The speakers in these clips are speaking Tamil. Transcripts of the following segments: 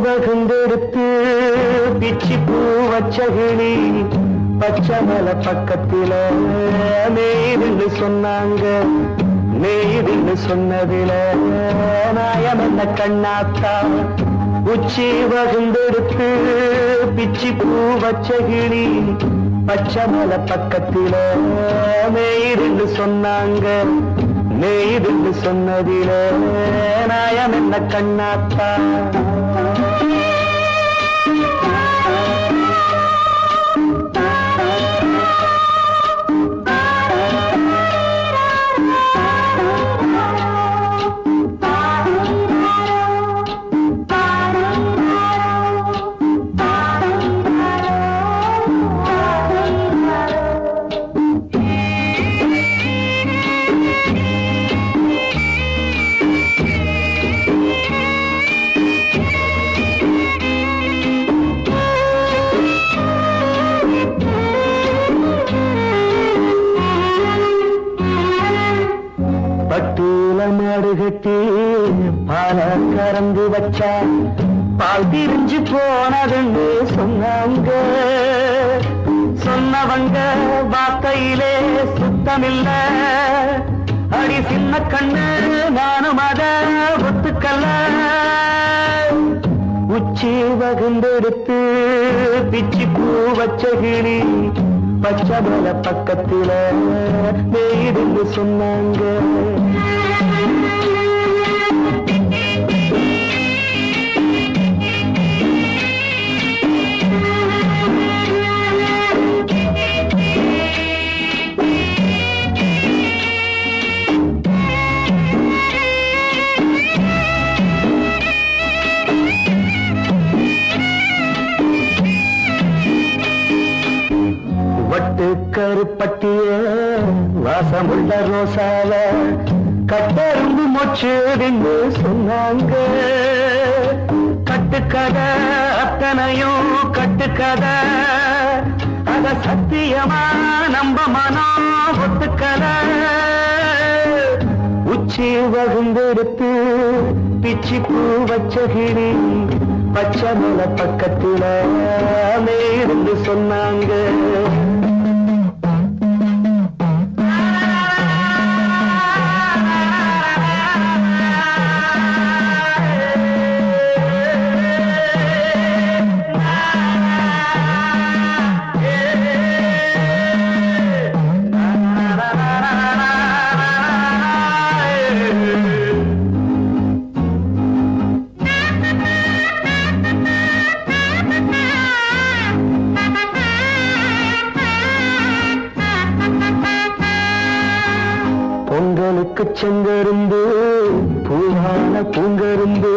வகுந்தெடுத்து பிச்சி பூ வச்சகிளி பச்சமல பக்கத்தில மேய்துன்னு சொன்னாங்க. மேய்துன்னு சொன்னதில நாயம் என்ன கண்ணாத்தா. உச்சி வகுந்தெடுத்து பிச்சி பூ வச்சகிளி பச்சமல பக்கத்தில மேய்துன்னு சொன்னாங்க. மேய்துன்னு சொன்னதில நாயம் என்ன கண்ணாத்தா. மாடுகட்டி பால கறந்து வச்சா பால் திரிஞ்சு போனதுன்னு சொன்னாங்க. சொன்னவங்க வார்த்தையிலே சுத்தமில்ல. அடி சின்ன கண்ணு நானும் அத ஒத்துக்கல்ல. உச்சி வகுந்தெடுத்து பிச்சி பூ வச்சகிளி பச்சமல பக்கத்தில மேய்துன்னு சொன்னாங்க. வட்டு கருப்பட்டிய வாசமுள்ள ரோசால கட்டரும்பு மொச்சுன்னு சொன்னாங்க. கட்டுக்கதை அத்தனையும் கட்டுக்கதை. அத சத்தியமா நம்ப மனம் ஒத்துக்கதை. உச்சி வகுந்தெடுத்து பிச்சி பூ வச்சகிளி பச்சமல பக்கத்தில மேய்துன்னு சொன்னாங்க. பொங்கலுக்கு செங்கருந்து பூவான பூங்கருந்து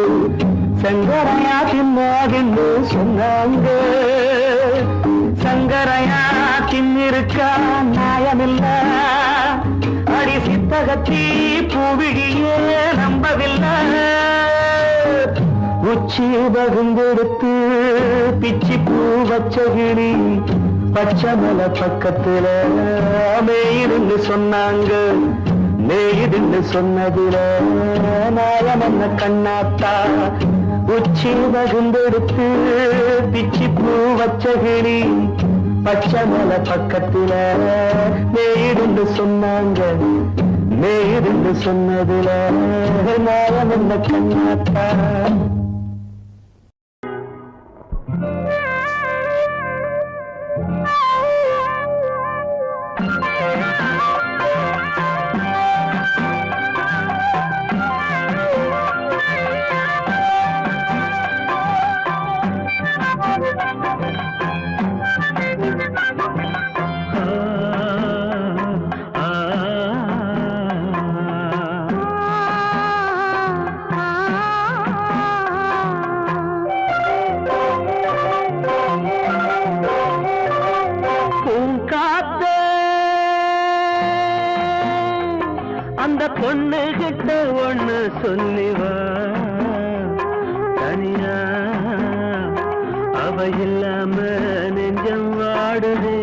சங்கரையா தின்னாகின்னு சொன்னாங்க. சங்கரையா தின்னிருக்கா நியாயமில்ல. அடி சித்தகத்தி பூவிழியே நம்பவில்லை. உச்சி வகுந்தெடுத்து பிச்சி பூ வச்சகிளி பச்சமல பக்கத்தில மேய்துன்னு சொன்னாங்க. மேய்துன்னு சொன்னதில நாயம் என்ன கண்ணாத்தா. உச்சி வகுந்தெடுத்து பிச்சி பூ வச்சகிளி பச்சமல பக்கத்தில மேய்துன்னு சொன்னாங்க. மேய்துன்னு சொன்னதில நாயம் என்ன கண்ணாத்தா. சொல்லிவா தனியா அவ இல்லாம நெஞ்சம் வாடுதே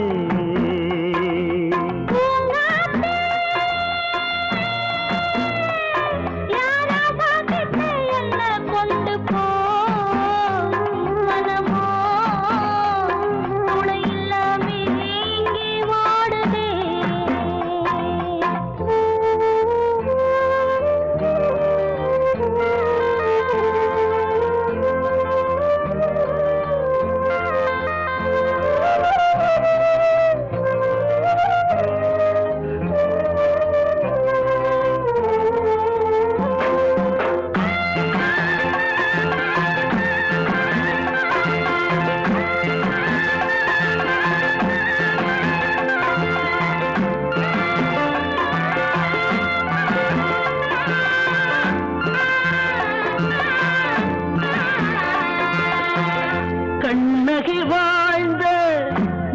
கண்ணகி வாழ்ந்த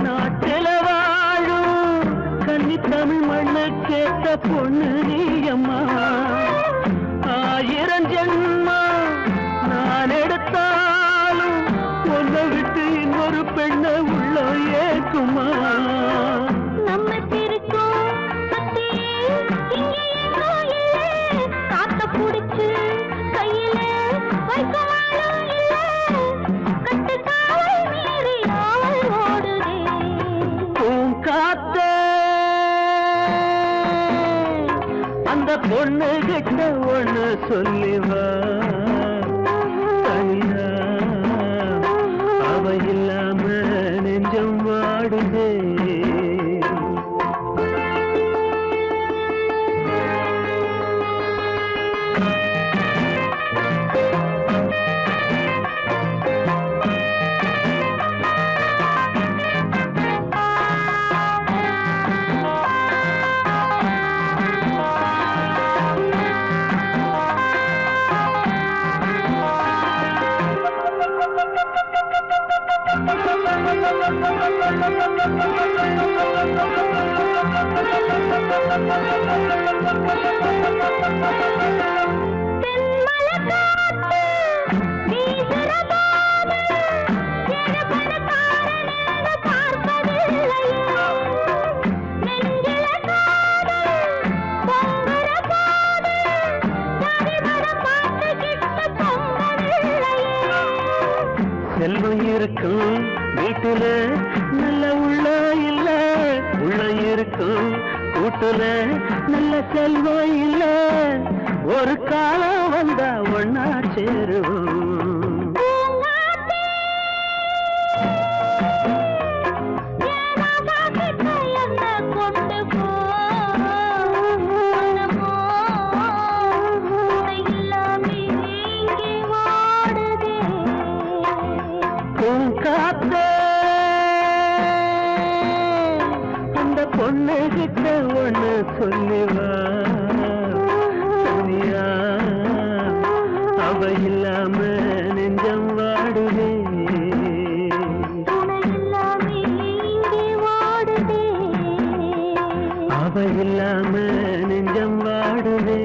நாட்டில வாழும் கன்னி தமிழ் மண்ணு கேட்ட பொண்ணு நீயம்மா 1000 ஜென்மா நான் எடுத்தாலும் ஒன்னை விட்டு இன்னொரு பெண்ணை உள்ள ஏக்குமா காத்த புடிச்சு கையில அந்த பொண்ணு கிட்ட ஒண்ணு சொல்லிவா தனியா அவ இல்லாம நெஞ்சம் வாடுதே செல்வம் இருக்கும் வீட்டுல நல்ல உள்ள இல்ல உள்ள இருக்கும் கூட்டுல நல்ல செல்வம் இல்ல ஒரு காலம் வந்தா ஒன்னா சேருவோம் காத்தே அந்த பொண்ணு கிட்ட ஒண்ணு சொல்லிவா தனியா அவ இல்லாம நெஞ்சம் வாடுதே அவ இல்லாம நெஞ்சம் வாடுதே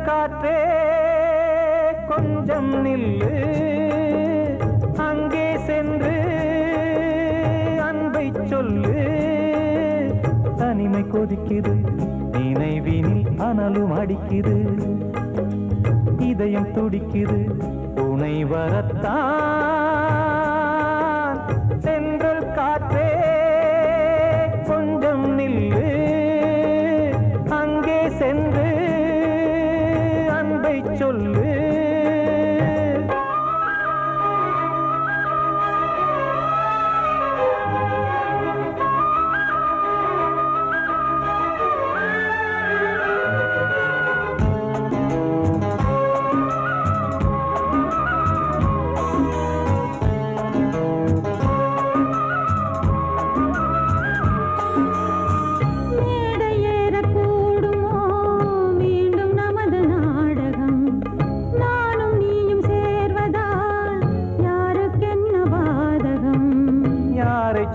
காற்றே கொஞ்சம் நில்லு, அங்கே சென்று அன்பை சொல்லு. தனிமை கொதிக்குது, நினைவினில் அனலும் அடிக்குது, இதயம் துடிக்குது, துணை வரத்தான். சென்றல் காற்றே கொஞ்சம் நில்லு, அங்கே சென்று அன்பை சொல்லு.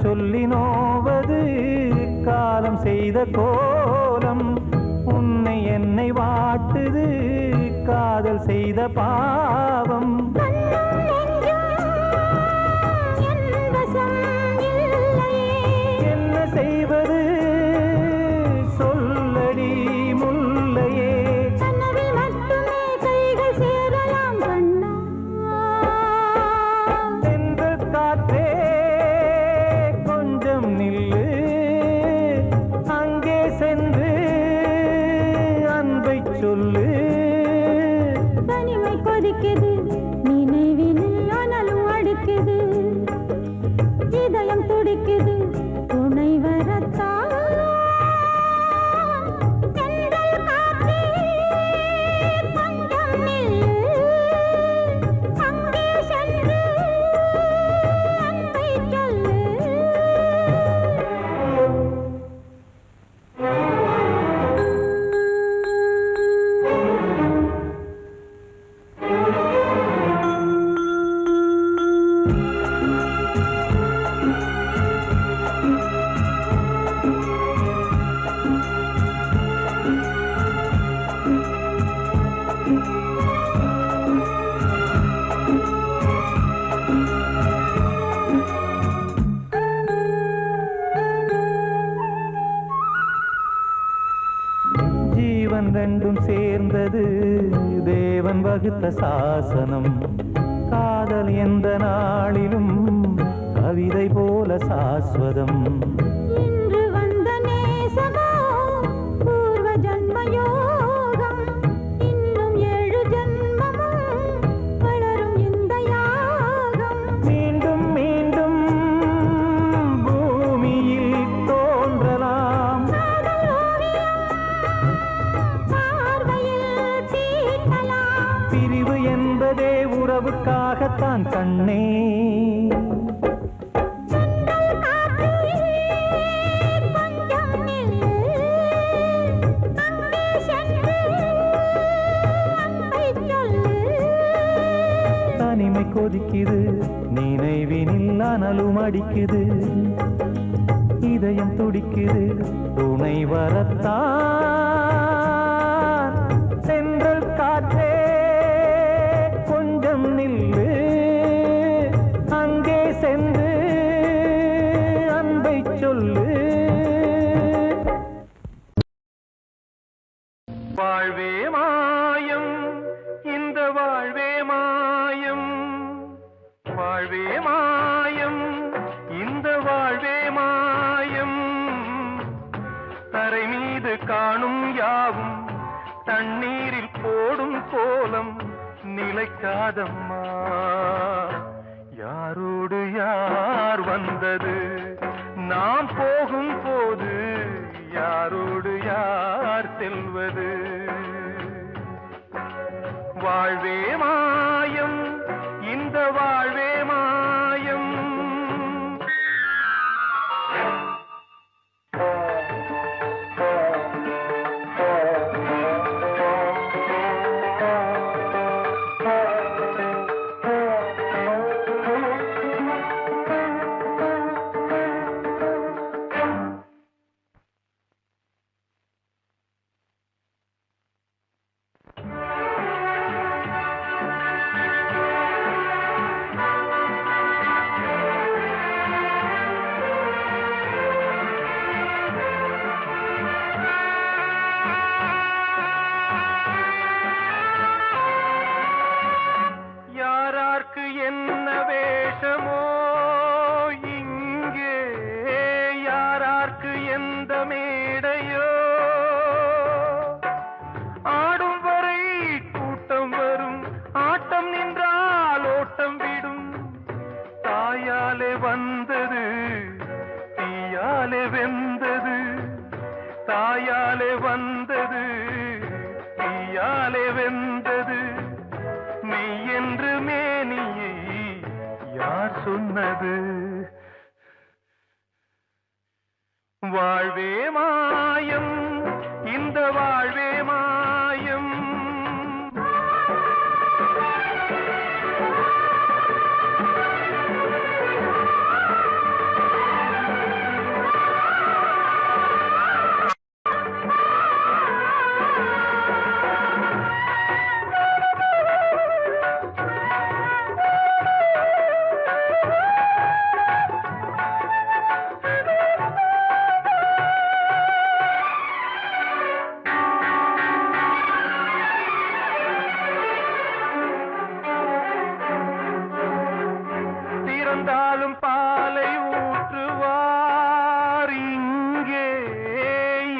சொல்லி நோவது காலம் செய்த கோலம், உன்னை என்னை வாட்டுது காதல் செய்த பாவம். என்ன செய்வது சொல்லடி முல்லையே. சென்று காற்றே நில்லு, அங்கே சென்று அன்பை சொல்லு. தனிமை கொதிக்குது, நினைவினில் அனலும் அடிக்குது, இதயம் துடிக்குது, துணை வரத்தான். ஜீவன் ரெண்டும் சேர்ந்தது தேவன் வகுத்த சாசனம். காதல் எந்த நாளிலும் கவிதை போல சாஸ்வதம். இன்று வந்த நேசமோ பூர்வ ஜன்ம யோகம், இன்னும் 7 ஜன்மமும் வளரும் இந்த யாகம். மீண்டும் மீண்டும் பூமியில் தோன்றலாம், பிரிவு என்பதே உறவுக்காகத்தான் கண்ணே. தனிமை கொதிக்குது, நினைவினில் அனலும் அடிக்குது, இதயம் துடிக்குது, துணை வரத்தான். சென்றல் காற்றே கொஞ்சம் நில்லு, அங்கே சென்று அன்பை சொல்லு. வாழ்வே மாயம், இந்த வாழ்வே மாயம், வாழ்வே மாயம், இந்த வாழ்வே மாயம். தரை மீது காணும் யாவும் தண்ணீரில் போடும் கோலம் நிலைக்காதம்மா. யாரோ வந்தது. நாம் போகும் போது யாரோடு யார் செல்வது? வாழ்வே மாயம், இந்த வாழ்வே மாயம். என்ன வேஷமோ இங்கே, யாரார்க்கு எந்த மேடையோ, ஆடும் வரை கூட்டம் வரும், ஆட்டம் நின்றால் ஓட்டம் விடும். தாயாலே வந்தது தீயாலே வெந்தது, தாயாலே வந்தது தீயாலே வெந்தது. மெய் என்று மேனியை யார் சொன்னது? வாழ்வே மாயம், இந்த வாழ்வே மாயம். இறந்தாலும் பாலை ஊற்றுவார் இங்கே,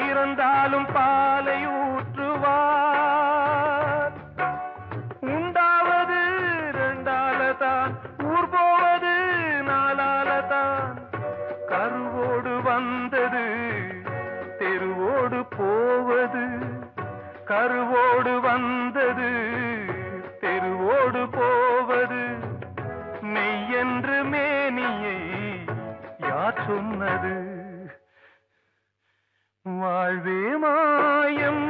இறந்தாலும் பாலை ஊற்றுவார். உண்டாவது ரெண்டாலதான், ஊர் போவது நாலாலதான். கருவோடு வந்தது தெருவோடு போவது, கருவோடு வந்தது தெருவோடு போவது. மெய் என்று மேனியை யார் சொன்னது? வாழ்வே மாயம்,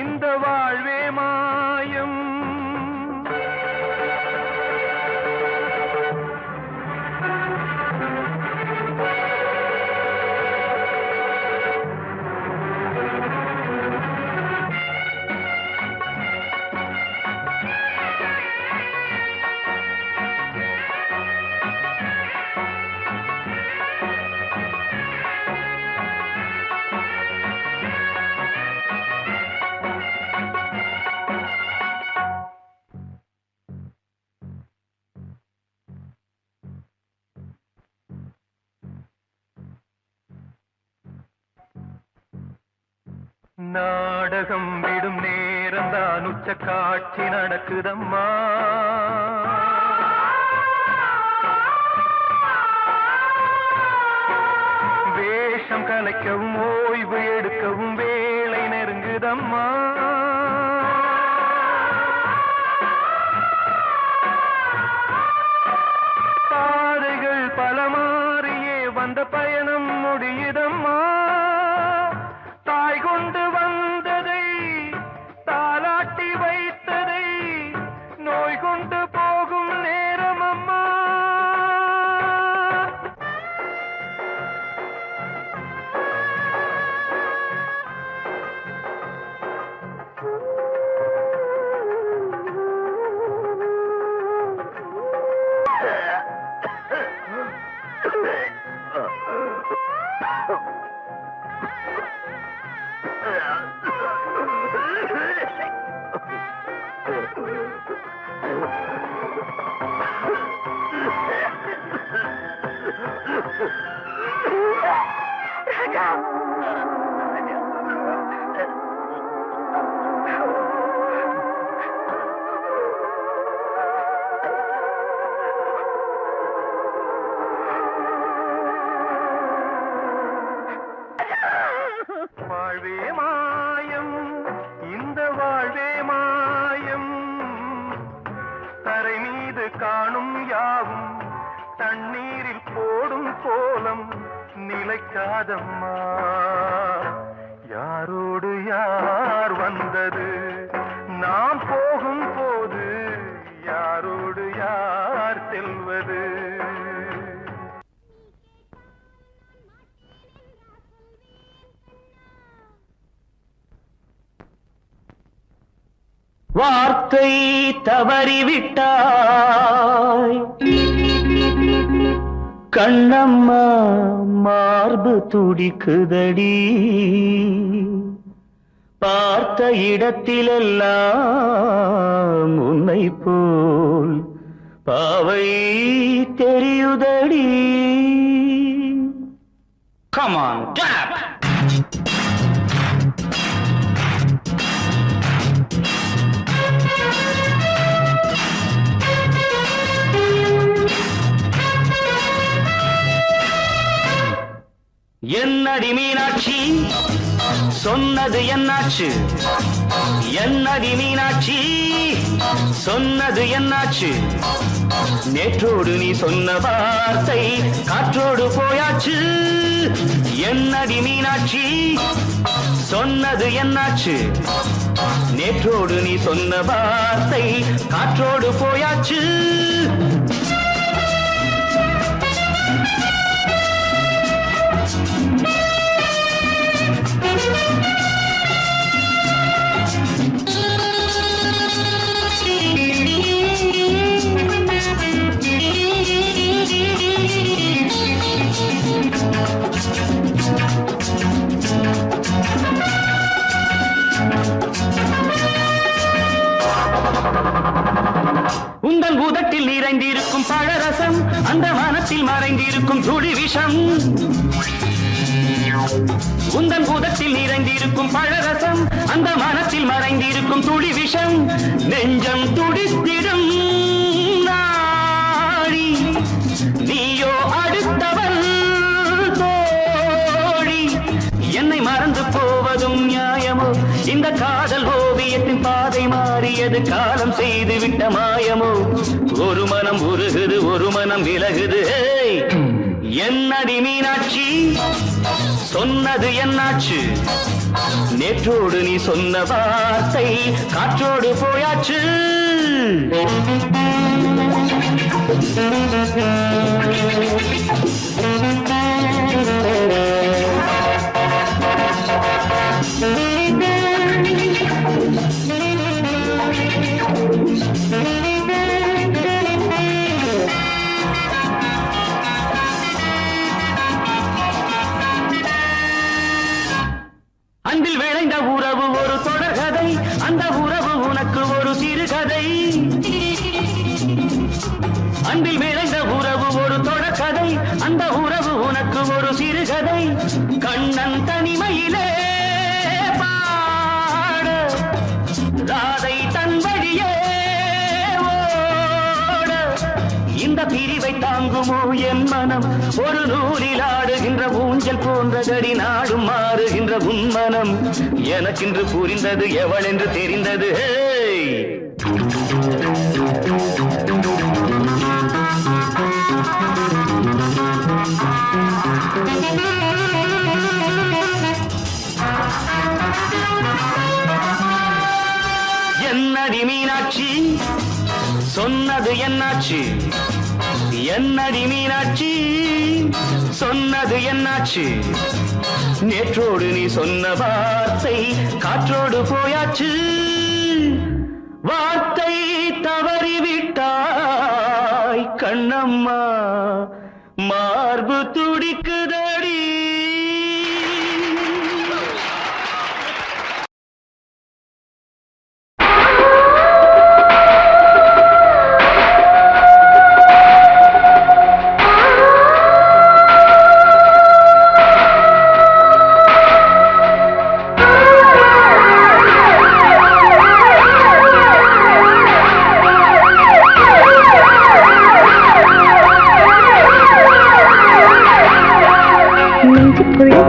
இந்த வாழ்வே மாயம். நாடகம் விடும் நேரம்தான் உச்ச காட்சி நடக்குதம்மா. வேஷம் கலைக்கவும் ஓய்வு எடுக்கவும் வேளை நெருங்குதம்மா. பாதைகள் பல மாறியே வந்த பயணம் முடியுதம்மா. தாய் கொண்டு வந்ததை தாலாட்டி வைத்ததை நோய் கொண்டு போகும் நேரம் அம்மா. போடும் கோலம் நிலைக்காதம்மா. யாரோடு யார் வந்தது நாம் போகும் போது, யாரோடு யார் செல்வது? வார்த்தை தவறிவிட்டாய் கண்ணம்மா, மார்பு துடிக்குதடி. பார்த்த இடத்திலெல்லாம் உன்னை போல் பாவை தெரியுதடி. Come on, clap! என்னடி மீனாட்சி சொன்னது என்னாச்சு? என்னடி மீனாட்சி சொன்னது என்னாச்சு? நேற்றோடு நீ சொன்ன வார்த்தை காற்றோடு போயாச்சு. என்னடி மீனாட்சி சொன்னது என்னாச்சு? நேற்றோடு நீ சொன்ன வார்த்தை காற்றோடு போயாச்சு. உந்தன் பூதத்தில் நிறைந்திருக்கும் பழரசம், அந்த வானத்தில் மறைந்திருக்கும் துளி விஷம். உந்தன் பூதத்தில் நிறைந்திருக்கும் பழரசம், அந்த வானத்தில் மறைந்திருக்கும் துளி விஷம். நெஞ்சம் துடித்திடும் நாடி, நீயோ அடுத்தவள் தோழி. என்னை மறந்து போவதும் நியாயமோ? இந்த காதல் ஓவியத்தின் பாதை மாறியது, காலம் செய்து விட்ட மாயமோ? ஒரு மனம் உருகுது, ஒரு மனம் விலகுது. என்னடி மீனாட்சி சொன்னது என்னாச்சு? நேற்றோடு நீ சொன்ன வார்த்தை காற்றோடு போயாச்சு. அன்பில் விளைந்த உறவு ஒரு தொடர்கதை, அந்த உறவு உனக்கு ஒரு சிறுகதை. அன்பில் விளைந்த உறவு ஒரு தொடர்கதை, அந்த உறவு உனக்கு ஒரு சிறுகதை. கண்ணன் தனிமையிலே பாட, ராதை தன் வழியே ஓட. இந்த பிரிவை தாங்குமோ என் மனம்? ஒரு நூலில் ஆடுகின்ற ஊஞ்சல் போன்றதடி, நாடும் மாறுகின்ற உன்மனம். எனக்கென்று புரிந்தது எவள் என்று தெரிந்தது. என்னடி மீனாட்சி சொன்னது என்னாச்சு? என்னடி மீனாட்சி சொன்னது என்னாச்சு? நேற்றோடு நீ சொன்ன வார்த்தை காற்றோடு போயாச்சு. வார்த்தை தவறிவிட்டாய் கண்ணம்மா, மார்பு துடிக்குதடி.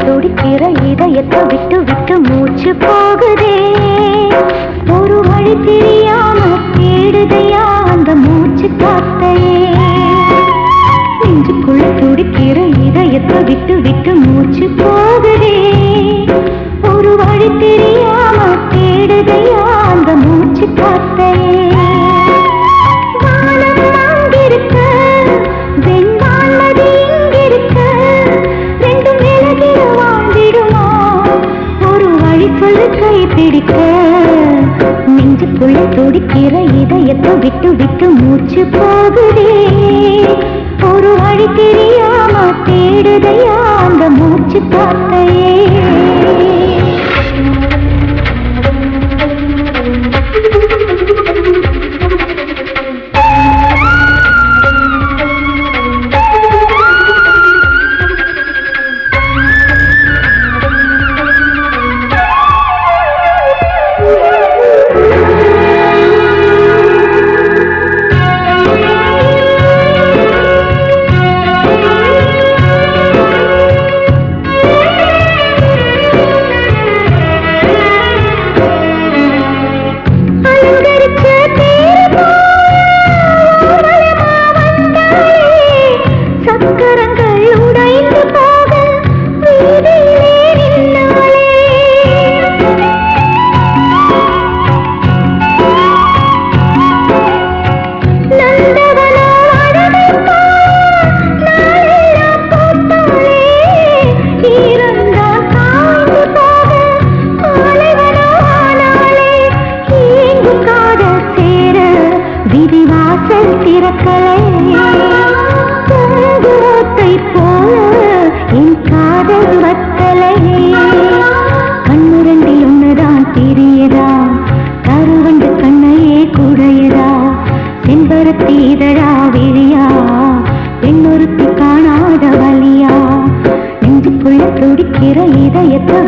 துடிக்கிற இதயத்தை விட்டு விட்டு மூச்சு போகுதே. ஒரு வழி தெரியாம தேடுதையா அந்த மூச்சு காத்தையே. நெஞ்சுக்குள்ள நெஞ்சுக்குள்ள துடிக்கிற இதயத்தை விட்டு விட்டு மூச்சு போகுதே ஒரு வழி தெரியாம தேடுதையா அந்த மூச்சு காத்தையே வானம் அங்கிருக்க வெண்வானது இங்கிருக்க ரெண்டும் விலகிட வாழ்ந்திடுமா ஒரு வழி சொல்லு கை பிடிக்க நெஞ்சுக்குள்ள துடிக்கிற இதயத்தை விட்டு விட்டு மூச்சு போகுதே ஒரு வழி தெரியாம தேடுதையா அந்த மூச்சு காத்தையே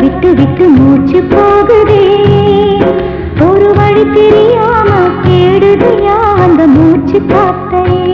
விட்டு விட்டு மூச்சு போகுதே ஒரு வழி தெரியாம தேடுதையா அந்த மூச்சு காத்தையே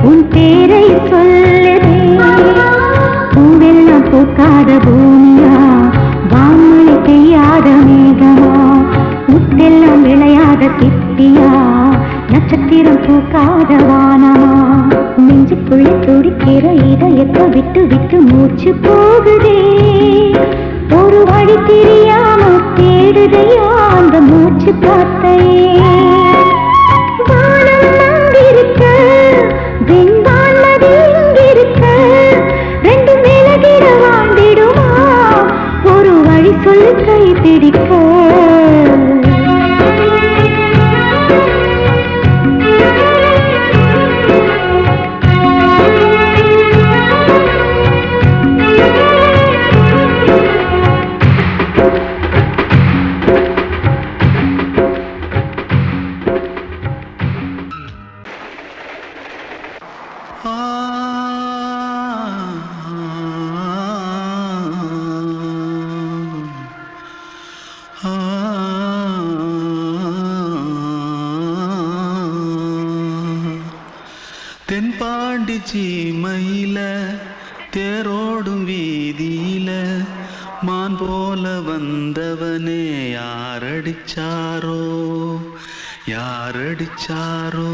உன் பேரை சொல்லுதே பூவெல்லாம் பூக்காத பூமியா வான்மொழி பெய்யாத மேகமா முத்தெல்லாம் விளையாத சிப்பியா நட்சத்திரம் பூக்காத வானமா நெஞ்சுக்குள்ள துடிக்கிற இதயத்தை விட்டு விட்டு மூச்சு போகுதே ஒரு வழி தெரியாம தேடுதையா அந்த மூச்சு காத்தையே வானம் அங்கிருக்க வெண்வானது இங்கிருக்க ரெண்டும் விலகிட வாழ்ந்திடுமா ஒரு வழி சொல்லு கை பிடிக்க தென்பாண்டி சீமையில தேரோடும் வீதியில மான் போல வந்தவனே யாரடிச்சாரோ யாரடிச்சாரோ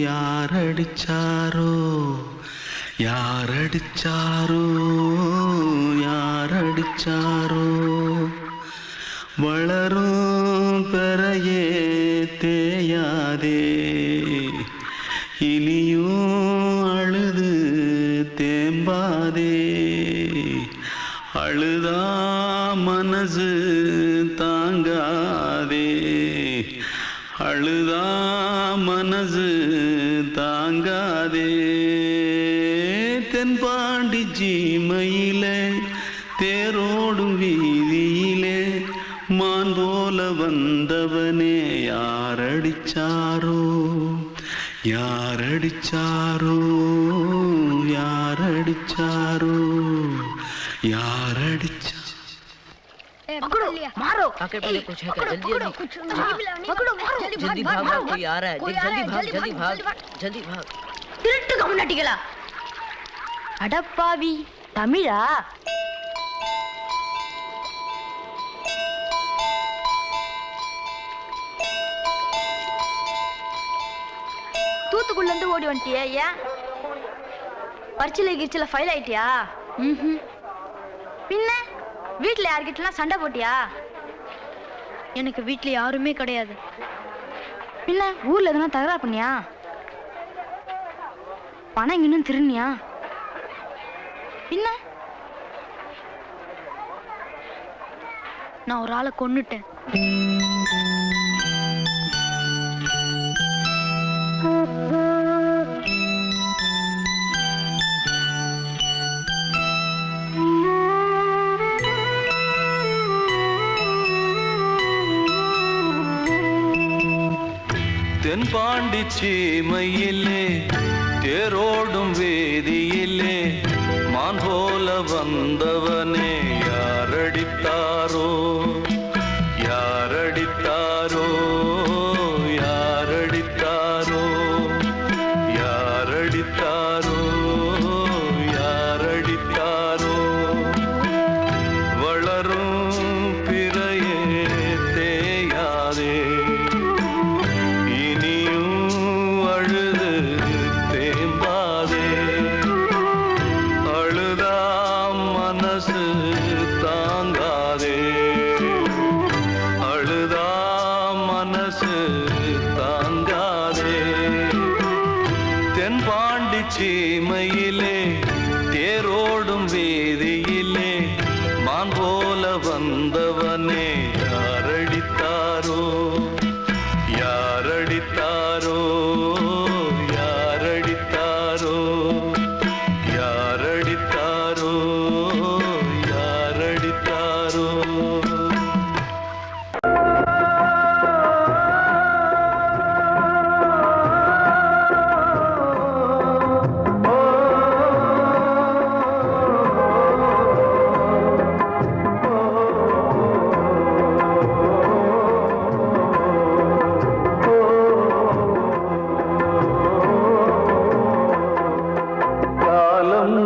யாரடிச்சாரோ யாரடிச்சாரோ யாரடிச்சாரோ வளரும் பெறையே தேயாதே இனியும் அழுது தேம்பாதே அழுதா மனசு தாங்காதே அழுதா மனசு தாங்காதே தென்பாண்டி சீமையிலே தேரோடும் வீதியிலே மான் போல வந்தவனே யாரடிச்சாரோ யாரடிச்சாரோ யாரடிச்சாரோ यारडिचा पकड़ो मारो आके पहले कुछ है क्या जल्दी जल्दी पकड़ो मारो जल्दी भाग भाग कोई आ रहा है जल्दी भाग जल्दी भाग திருட்டு கம்முனாட்டிகளா அடப்பாவி தமிழா தூத்துக்குள்ள இருந்து ஓடி வந்துட்டியா ஏன் பரிச்சையில கிரிச்சில ஃபைல் ஆயிட்டியா பின்ன வீட்ல யார்கிட்டலாம் சண்டை போட்டியா எனக்கு வீட்ல யாருமே கிடையாது பின்ன ஊர்ல எதுனா தகராறு பண்ணியா பணம் இன்னும் திருநியா பின்ன நான் ஒரு ஆளை கொன்னுட்டேன் தென்பாண்டி சீமையிலே தேரோடும் வேதியிலே மான் போல வந்தவனே யாரடித்தாரோ யாரடித்தாரோ யாரடித்தாரோ யாரடித்தாரோ யாரடித்தாரோ வளரும் பிறையே தேயாதே சீமையிலே தேரோடும் வேதியிலே மான் போல வந்தவனே யாரடித்தாரோ யாரடித்தாரோ யாரடித்தாரோ யாரடித்தாரோ யாரடித்தாரோ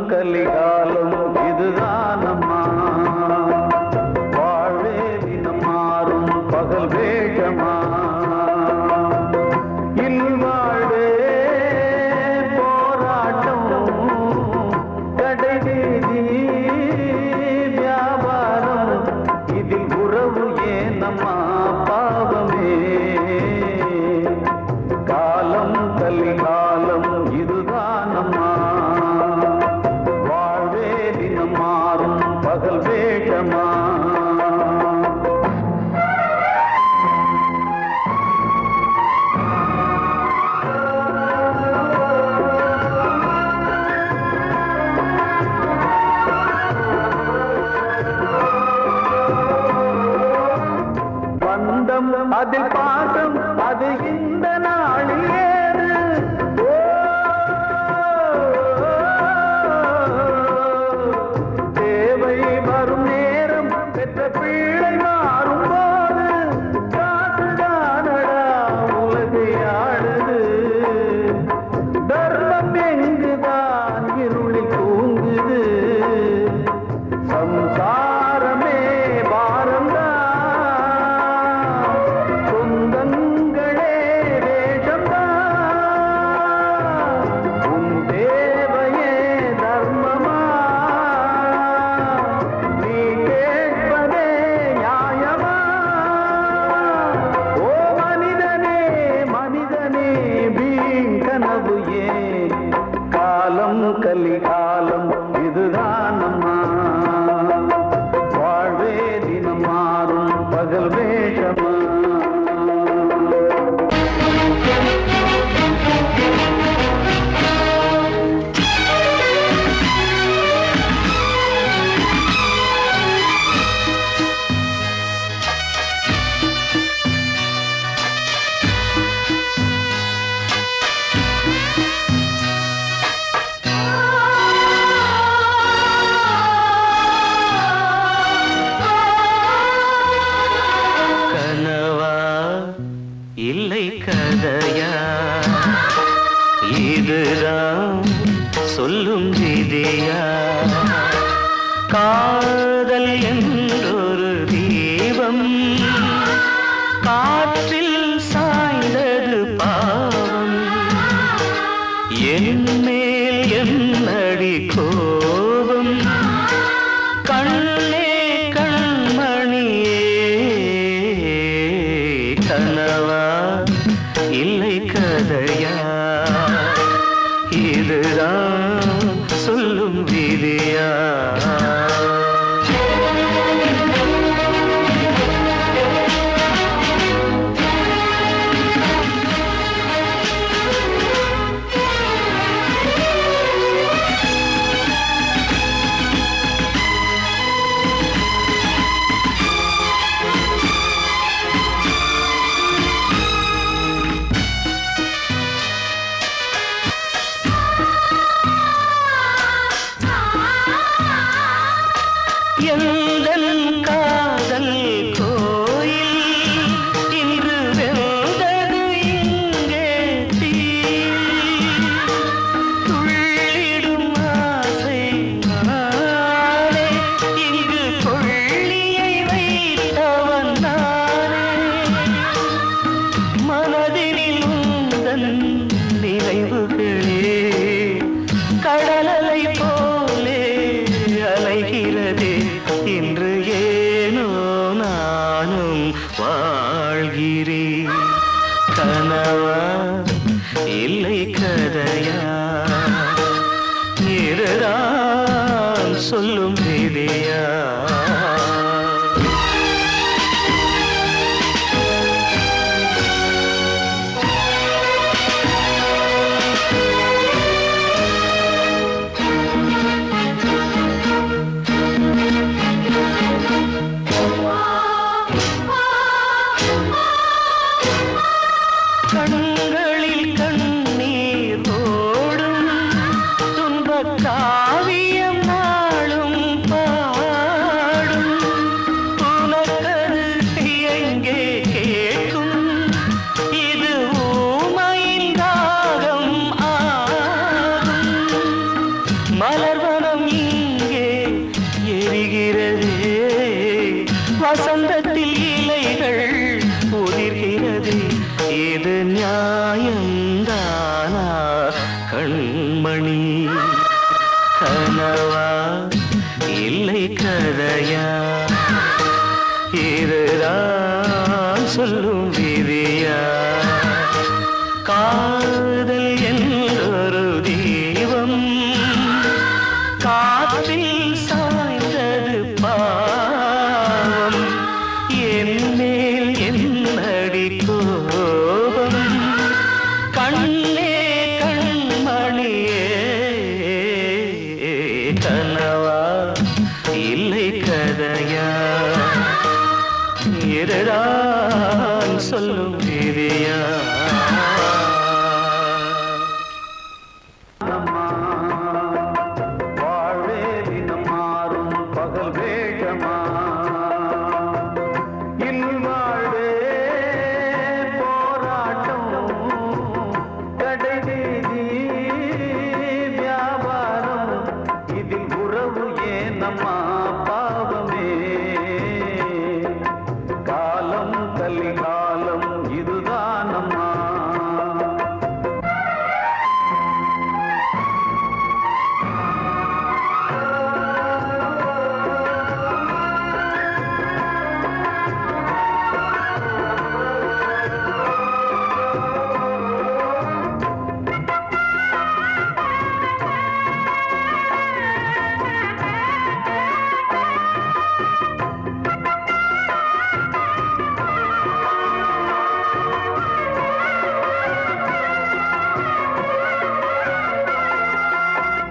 கலிகாலம் இதுதானம்மா வாழ்வே தினம் மாறும் பகல் வேகமா இல்வாழ்வே போராட்டம் கடைவீதி வியாபாரம் இதில் உறவு ஏனம்மா பாவமே காலம் கலிகாலம் இதுதானம்மா மாறும் பகல் வேகமா பந்தம் அதில் பாசம் அது இந்த நாளில் ஏது வரும் நேரம் பெற்ற பிள்ளை மாறும் போது காசுதானடா உலகை ஆடுது தர்மம் எங்குதான் இருளில் தூங்குது சம்சாரமே பாரம்தான் சொந்தங்களே வேஷ காதல் என்றொரு தீபம் காற்றில் சாய்ந்தது பாவம் என் மேல் என்னடி கோபம் கண்ணே கண்மணியே கனவா இல்லை கதையா இதுதான் சொல்லும் விதியா எந்தன் காதல் கோயில் இன்று வெந்தது இங்கே தீ துள்ளிடும் ஆசை நானே இங்கு கொள்ளியை வைத்தவன் நானே மனதினில் உந்தன் நினைவுகளே கடலலை போலே அலைகிறதே இன்று ஏனோ நானும் வாழ்கிறேன் கனவா இல்லை கதையா இதுதான் சொல்லும் விதியா கண்களில் கண்ணீர் ஓடும் துன்பக் காவியம் நாளும் பாடும் உனக்கது எங்கே கேட்கும் இது ஊமையின் ராகம் ஆகும் மலர்வனம் இங்கே எரிகிறதே வசந்தத்தில் இலைகள் உதிர்கிறது இது நியாயம்தானா கண்மணி கனவா இல்லை கதையா இதுதான் சொல்லும் விதியா காதல் என்றொரு தீபம் காற்றில் சாய்ந்தது பாவம் என் மேல் என்னடி கோபம் கண்ணே கண்மணியே கனவா இல்லை கதையா இதுதான் சொல்லும் விதியா வாழ்வே தினம் மாறும் பகல் வேகமா இல்வாழ்வே போராட்டம் கடைவீதி வியாபாரம் இதில் உறவு ஏனம்மா பாவமே காலம் கலிகாலம் இதுதானம்மா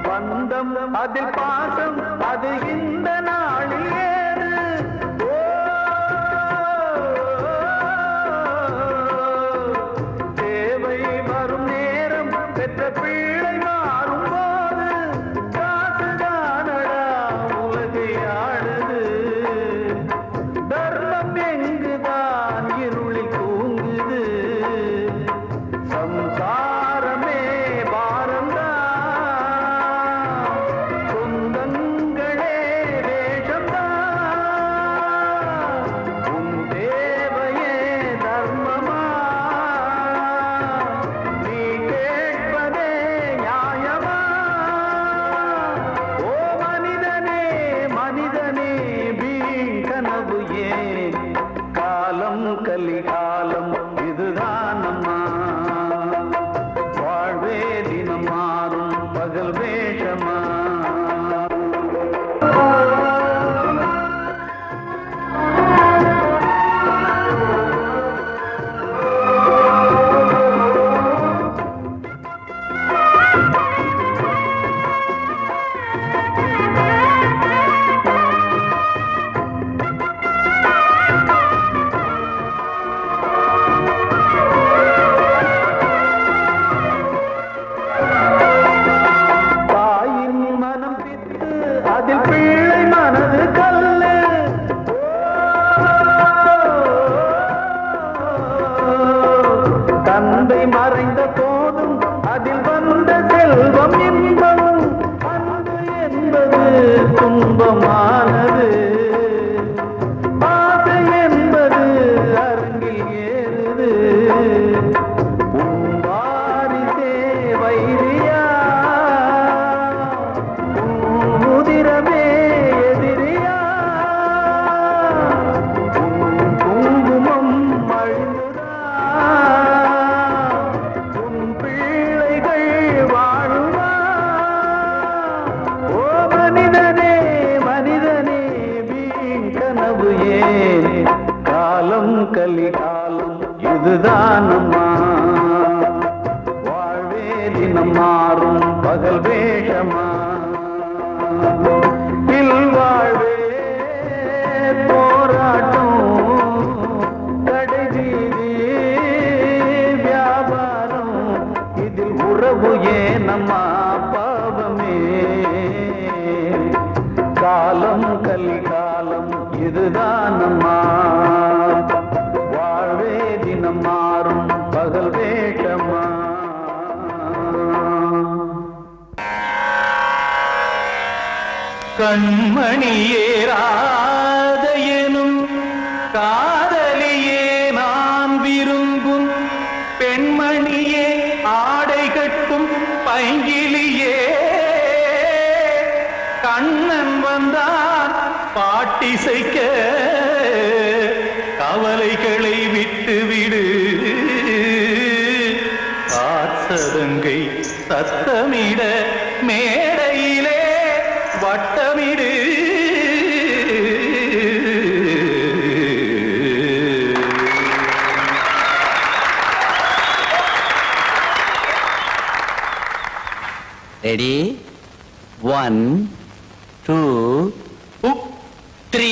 பந்தம் அதில் பாசம் அது இந்த நாளில் ஏது தேவை வரும் நேரம் பெற்ற பிள்ளை மாறும் போது காசுதானடா உலகை ஆடுது தர்மம் எங்குதான் இருளில் தூங்குது சம்சாரமே பாரம்தான் சொந்த கனவு ஏன் காலம் கலிகாலம் இதுதான் அம்மா வாழ்வே தினம் மாறும் பகல் வேஷமா தந்தை மறைந்த போதும் அதில் வந்த செல்வம் இன்பம் அன்பு என்பது துன்பமானது ஆசை என்பது அரங்கில் ஏறுது வாரிசே வைரியா முதிரமே எதிரியா குங்குமம் அழுதா காலம் கலிகாலம் இதுதான் அம்மா வாழ்வே தினம் மாறும் பகல் வேஷமா இல்வாழ்வே போராட்டம் கடைவீதி வியாபாரம் இதில் உறவு ஏனம்மா பாவமே காலம் கலிகாலம் இதுதான் அம்மா வாழ்வே தினம் மாறும் பகல் வேஷமா கண்மணியேராத எனும் காதலியே நான் விரும்பும் பெண்மணியே ஆடை கட்டும் பைங்கிலியே கண்ணன் வந்தான் பாட்டிசைக்க கவலைகளை விட்டுவிடு காத்ததங்கை சத்தமிட மேடையிலே வட்டமிடு ரெடி 1 2 3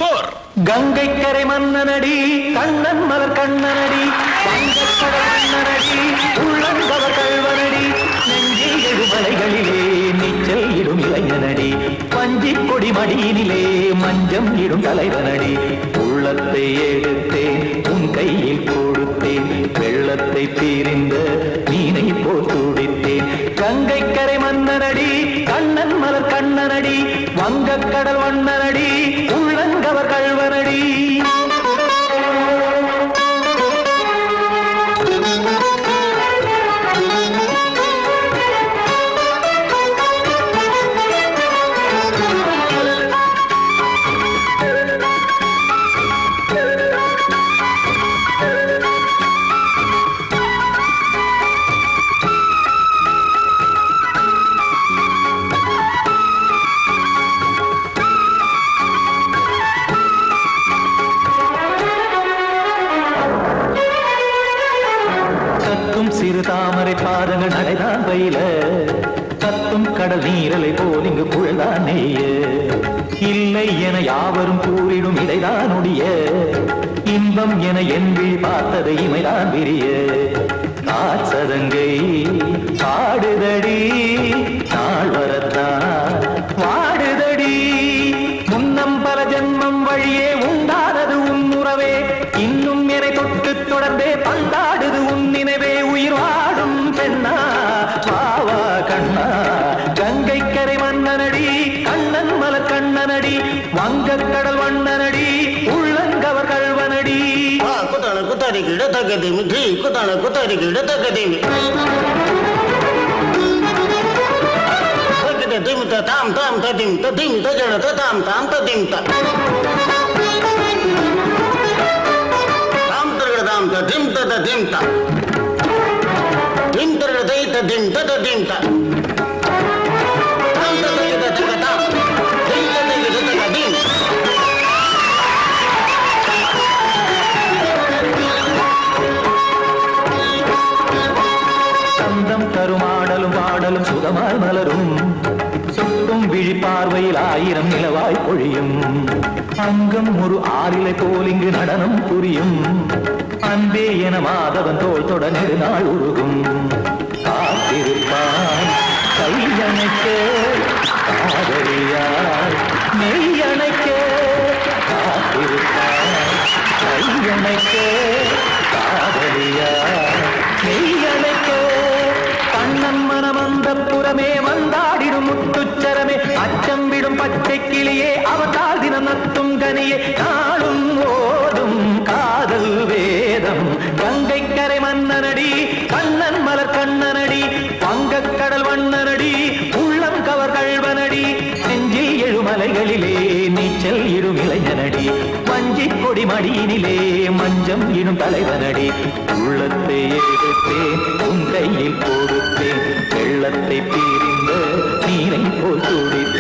4 கங்கை கரை மன்னனடி கண்ணன் மலர் கண்ணனடி வங்கக்கடல் மன்னனடி உள்ளங்கவர் கல்வனடி நெஞ்சில் எழுமலைகளிலே நீச்சல் இடும் இளைஞனடி பஞ்சி கொடி மடியினிலே மஞ்சம் இடும் தலைவனடி உள்ளத்தை எடுத்தேன் உன் கையில் கொடுத்தேன் வெள்ளத்தை பிரிந்த மீனை போல் துடித்தேன் கங்கை கரை மன்னனடி கண்ணன் மலர் கண்ணனடி வங்கக்கடல் வண்ணனடி உள்ளங்கவர் கல்வனடி சிறு தாமரை பாதங்கள் நடைதான் பயில கத்தும் கடல் நீரலை போல் இங்கு குழல்தான் நெய்ய இல்லை என யாவரும் கூறிடும் இடைதான் உடைய இன்பம் என என்பி பார்த்ததை இமைதான் விரிய காசதங்கை பாடுதடி நாள் வரத்தான் வாடுதடி முன்னம் பல ஜென்மம் வழியே உண்டானது உன் உறவே இன்னும் என்னை தொட்டு தொடர்ந்தே பந்தாடுது உன் நினைவே உயிர் வாடும் பெண்ணா பாவா கண்ணா கங்கை கரை மன்னனடி கண்ணன் மலர் கண்ணனடி வங்கக்கடல் வண்ணனடி உள்ளங்கவர் கல்வனடி குத்தான குத்தாரி கிட தகதிமி ஜி குத்தான குத்தாரி கிட தகதிமி தகதிமி தாம் தாம் ததிம் ததிம் தஜட தாம் தாம் ததிம் த தத திம்தா திம் தர தைத திம் தத திம்தா தாம் தத யத தகதா திம் தத யத தகதிம் சந்தம் கருமாடலும் பாடலும் சுகமாய் மலரும் சொட்டும் விழி பார்வையில் 1000 நிலவாய் பொழியும் அங்கம் ஒரு ஆறிலை போல் இங்கு நடனம் புரியும் அன்பே என மாதவன் தோள் தொட நெடுநாள் உருகும் காத்திருப்பான் கையணைக்க காதலியார் மெய்யணைக்க காத்திருப்பான் கையணைக்க காதலியார் மெய்யணைக்க கண்ணன் மனமந்த புறமே வந்தாடிடும் முத்துச்சரமே அச்சம் விடும் பச்சை கிளியே அவதால் தினம் நத்தும் கனியே நாளும் ஓடும் காதல் வேதம் கங்கை கரை மன்னனடி கண்ணன் மலர் கண்ணனடி வங்கக் கடல் வண்ணனடி உள்ளம் கவர் கழ்வனடி நெஞ்சில் எழுமலைகளிலே நீச்சல் இடும் இளைஞனடி வஞ்சி கொடி மடியினிலே மஞ்சம் இடும் தலைவனடி உள்ளத்தை எடுத்தேன் உன் கையில் கொடுத்தேன் வெள்ளத்தை பிரிந்த நீரை போல் துடித்தேன்